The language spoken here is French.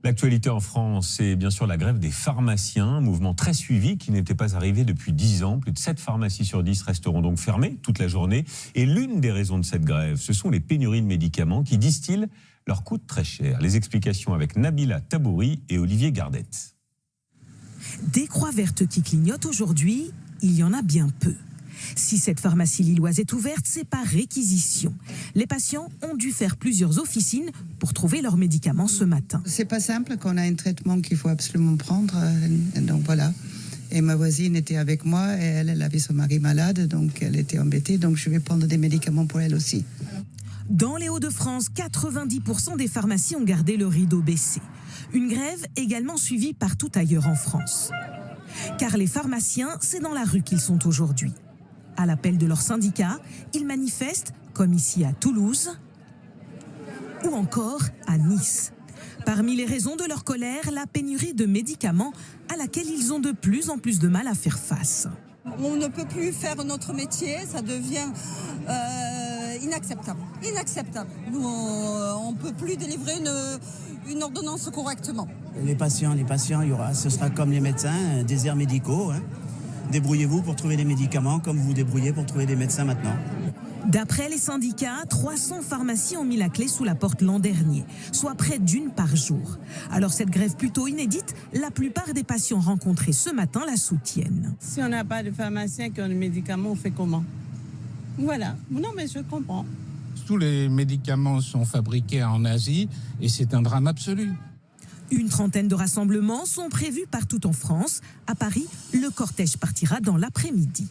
L'actualité en France, c'est bien sûr la grève des pharmaciens, un mouvement très suivi qui n'était pas arrivé depuis 10 ans. Plus de 7 pharmacies sur 10 resteront donc fermées toute la journée. Et l'une des raisons de cette grève, ce sont les pénuries de médicaments qui, disent-ils, leur coûtent très cher. Les explications avec Nabila Tabouri et Olivier Gardette. Des croix vertes qui clignotent aujourd'hui, il y en a bien peu. Si cette pharmacie lilloise est ouverte, c'est par réquisition. Les patients ont dû faire plusieurs officines pour trouver leurs médicaments ce matin. C'est pas simple qu'on a un traitement qu'il faut absolument prendre, donc voilà. Et ma voisine était avec moi et elle avait son mari malade, donc elle était embêtée, donc je vais prendre des médicaments pour elle aussi. Dans les Hauts-de-France, 90% des pharmacies ont gardé le rideau baissé. Une grève également suivie partout ailleurs en France. Car les pharmaciens, c'est dans la rue qu'ils sont aujourd'hui. À l'appel de leur syndicat, ils manifestent, comme ici à Toulouse ou encore à Nice. Parmi les raisons de leur colère, la pénurie de médicaments à laquelle ils ont de plus en plus de mal à faire face. On ne peut plus faire notre métier, ça devient inacceptable. Inacceptable. Nous, on ne peut plus délivrer une ordonnance correctement. Les patients, ce sera comme les médecins, déserts médicaux. Débrouillez-vous pour trouver des médicaments comme vous vous débrouillez pour trouver des médecins maintenant. D'après les syndicats, 300 pharmacies ont mis la clé sous la porte l'an dernier, soit près d'une par jour. Alors cette grève plutôt inédite, la plupart des patients rencontrés ce matin la soutiennent. Si on n'a pas de pharmaciens qui ont des médicaments, on fait comment? Voilà. Non mais je comprends. Tous les médicaments sont fabriqués en Asie et c'est un drame absolu. Une trentaine de rassemblements sont prévus partout en France. À Paris, le cortège partira dans l'après-midi.